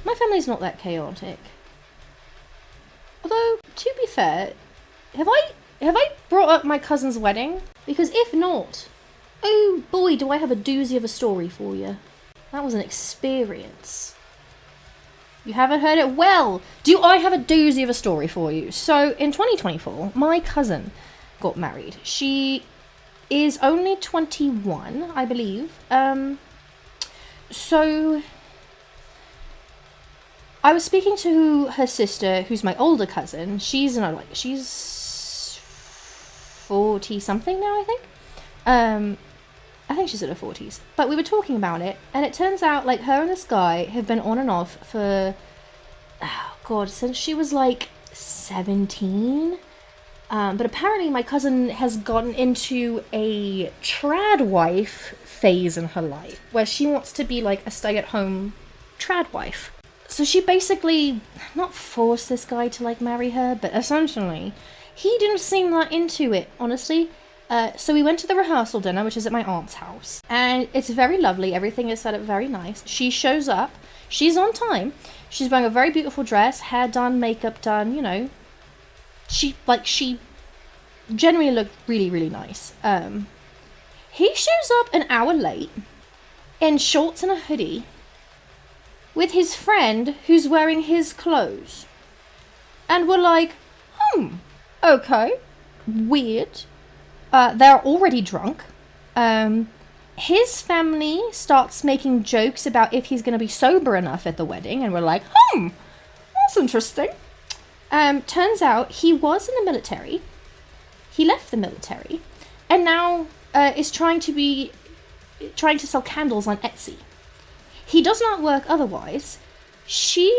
My family's not that chaotic. Although, to be fair, have I brought up my cousin's wedding? Because if not, oh boy, do I have a doozy of a story for you. That was an experience. You haven't heard it? Well, do I have a doozy of a story for you? So, in 2024, my cousin got married. She is only 21, I believe. So I was speaking to her sister, who's my older cousin. She's 40 something now, I think. I think she's in her 40s. But we were talking about it, and it turns out like her and this guy have been on and off for, oh god, since she was like 17. But apparently my cousin has gotten into a trad wife phase in her life, where she wants to be like a stay-at-home trad wife. So she basically, not forced this guy to like marry her, but essentially, he didn't seem that into it, honestly. So we went to the rehearsal dinner, which is at my aunt's house, and it's very lovely. Everything is set up very nice. She shows up. She's on time. She's wearing a very beautiful dress, hair done, makeup done, you know. She generally looked really, really nice. He shows up an hour late in shorts and a hoodie with his friend who's wearing his clothes. And we're like, okay, weird. They're already drunk. His family starts making jokes about if he's going to be sober enough at the wedding, and we're like, that's interesting. Turns out he was in the military. He left the military, and now is trying to sell candles on Etsy. He does not work otherwise. She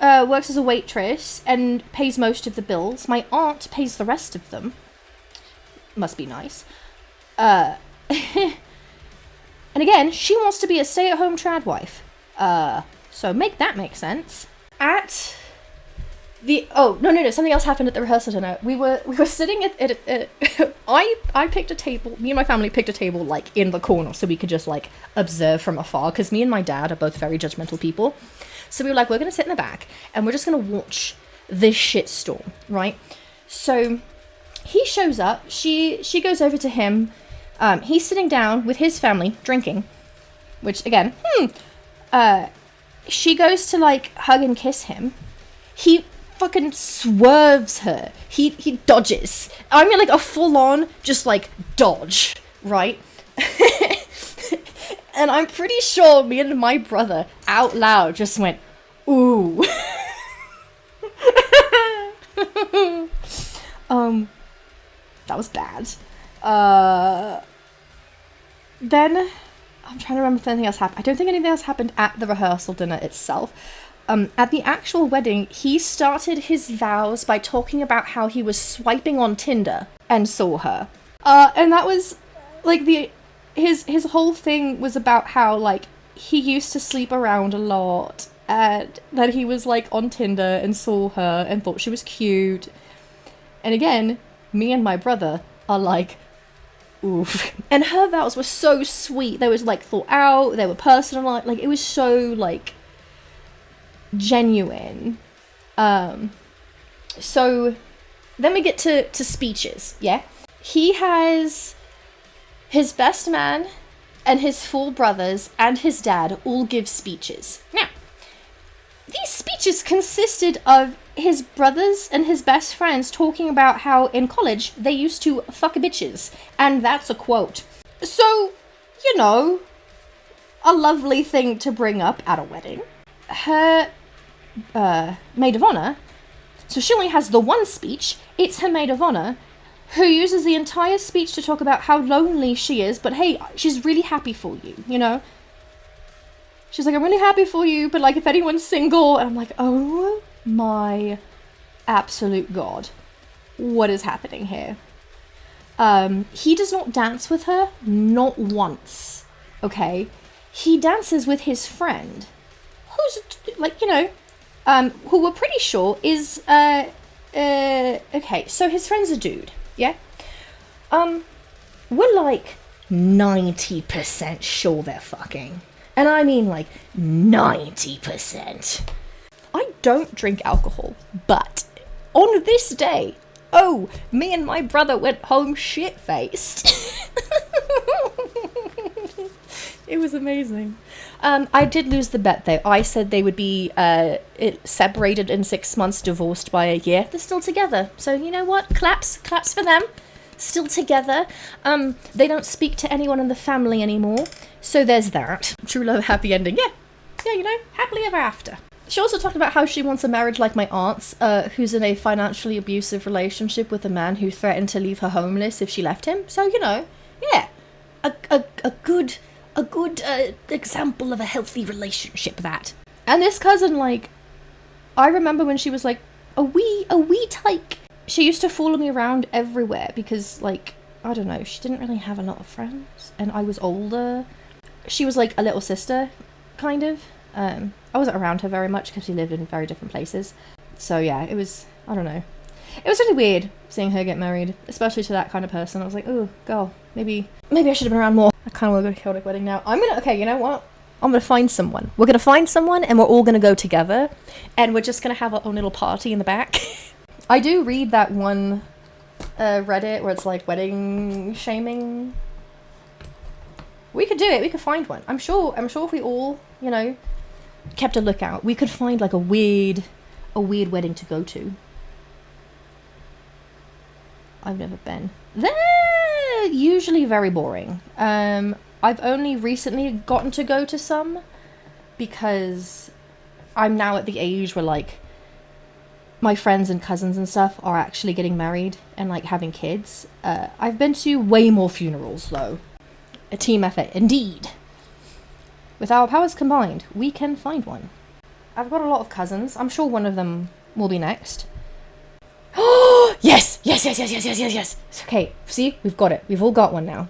works as a waitress and pays most of the bills. My aunt pays the rest of them. Must be nice. And again, she wants to be a stay-at-home trad wife. So make that make sense. At the something else happened at the rehearsal dinner. We were sitting at I picked a table. Me and my family picked a table like in the corner so we could just like observe from afar, because me and my dad are both very judgmental people. So we were like, we're gonna sit in the back and we're just gonna watch this shitstorm, right? So he shows up. She goes over to him. He's sitting down with his family drinking, which again, she goes to like hug and kiss him. He fucking swerves her. He dodges. I mean like a full-on just like dodge, right? And I'm pretty sure me and my brother out loud just went, ooh. That was bad. Then I'm trying to remember if anything else happened. I don't think anything else happened at the rehearsal dinner itself. At the actual wedding, he started his vows by talking about how he was swiping on Tinder and saw her. And that was like his whole thing was about how like he used to sleep around a lot, and that he was like on Tinder and saw her and thought she was cute. And again, me and my brother are like, oof. And her vows were so sweet. They was like thought out, they were personal, like it was so like genuine. So then we get to speeches, yeah? He has his best man and his 4 brothers and his dad all give speeches. Now, these speeches consisted of his brothers and his best friends talking about how in college they used to fuck bitches, and that's a quote. So, you know, a lovely thing to bring up at a wedding. Her maid of honor, so she only has the one speech. It's her maid of honor who uses the entire speech to talk about how lonely she is, but hey, she's really happy for you, you know? She's like, I'm really happy for you, but like if anyone's single, and I'm like, oh my absolute god, what is happening here? He does not dance with her, not once, okay? He dances with his friend, who's like, you know, who we're pretty sure is, okay, so his friend's a dude, yeah? We're like 90% sure they're fucking. And I mean like 90%. I don't drink alcohol, but on this day, oh, me and my brother went home shit-faced. It was amazing. I did lose the bet though. I said they would be separated in 6 months, divorced by a year. They're still together. So you know what? Claps for them. Still together. They don't speak to anyone in the family anymore. So there's that. True love, happy ending. Yeah, you know, happily ever after. She also talked about how she wants a marriage like my aunt's, who's in a financially abusive relationship with a man who threatened to leave her homeless if she left him. So, you know, yeah, a good example of a healthy relationship, that. And this cousin, like, I remember when she was like a wee tyke. She used to follow me around everywhere because, like, I don't know, she didn't really have a lot of friends, and I was older. She was like a little sister, kind of. I wasn't around her very much because she lived in very different places. So yeah, it was, I don't know. It was really weird seeing her get married, especially to that kind of person. I was like, oh, girl, maybe I should have been around more. I kind of want to go to a chaotic wedding now. Okay, you know what? I'm going to find someone. We're going to find someone and we're all going to go together and we're just going to have our own little party in the back. I do read that one Reddit where it's like wedding shaming. We could do it. We could find one. I'm sure if we all, you know, kept a lookout, we could find like a weird wedding to go to. I've never been. They're usually very boring. I've only recently gotten to go to some because I'm now at the age where like my friends and cousins and stuff are actually getting married and like having kids. I've been to way more funerals though. A team effort, indeed. With our powers combined, we can find one. I've got a lot of cousins. I'm sure one of them will be next. Oh, yes. Okay, see, we've got it. We've all got one now.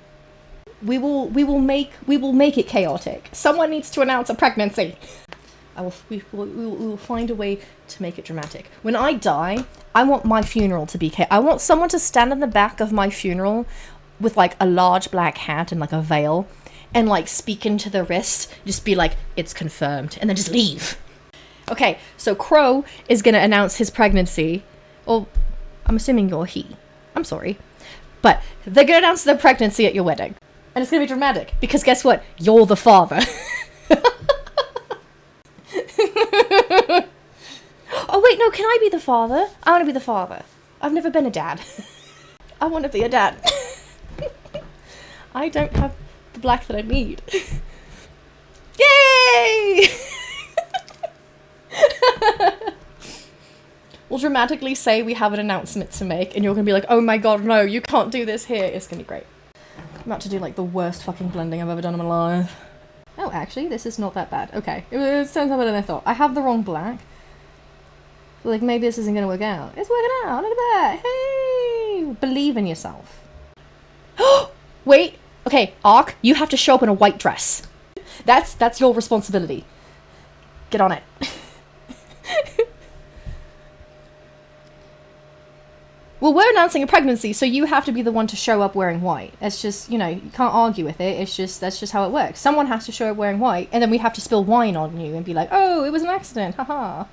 We will make it chaotic. Someone needs to announce a pregnancy. We will find a way to make it dramatic. When I die, I want my funeral to be I want someone to stand in the back of my funeral with like a large black hat and like a veil and like speak into the wrist, just be like, it's confirmed, and then just leave. Okay, so Crow is gonna announce his pregnancy. Well, I'm assuming you're he. I'm sorry. But they're gonna announce their pregnancy at your wedding. And it's gonna be dramatic, because guess what? You're the father. Oh wait, no, can I be the father? I wanna be the father. I've never been a dad. I wanna be a dad. I don't have the black that I need. Yay! We'll dramatically say we have an announcement to make and you're gonna be like, oh my god, no, you can't do this here. It's gonna be great. I'm about to do like the worst fucking blending I've ever done in my life. Oh, actually, this is not that bad. Okay, it sounds better than I thought. I have the wrong black. So, like, maybe this isn't gonna work out. It's working out, look at that. Hey! Believe in yourself. Wait, okay, Ark, you have to show up in a white dress. That's your responsibility. Get on it. Well, we're announcing a pregnancy, so you have to be the one to show up wearing white. It's just, you know, you can't argue with it. That's just how it works. Someone has to show up wearing white, and then we have to spill wine on you and be like, oh, it was an accident, haha.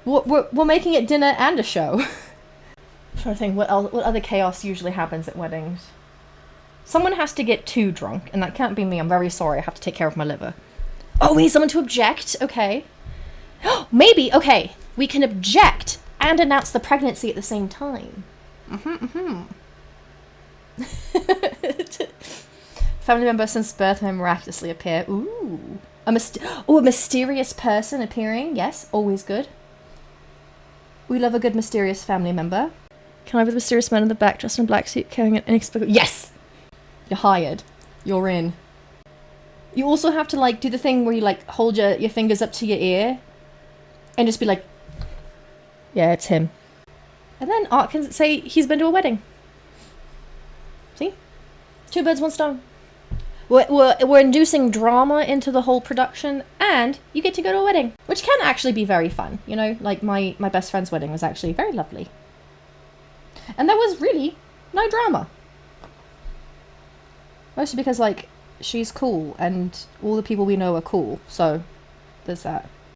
We're making it dinner and a show. I'm trying to think what other chaos usually happens at weddings. Someone has to get too drunk, and that can't be me. I'm very sorry. I have to take care of my liver. Oh, we need someone to object. Okay. Maybe, okay, we can object and announce the pregnancy at the same time. Family member since birth may miraculously appear. Ooh. A mysterious person appearing. Yes, always good. We love a good mysterious family member. Can I be the mysterious man in the back dressed in a black suit carrying an inexplicable... Yes! You're hired. You're in. You also have to, like, do the thing where you, like, hold your fingers up to your ear and just be like, yeah, it's him. And then Art can say he's been to a wedding. See? 2 birds, 1 stone. We're inducing drama into the whole production, and you get to go to a wedding, which can actually be very fun. You know, like my best friend's wedding was actually very lovely. And there was really no drama. Mostly because, like, she's cool, and all the people we know are cool. So there's that.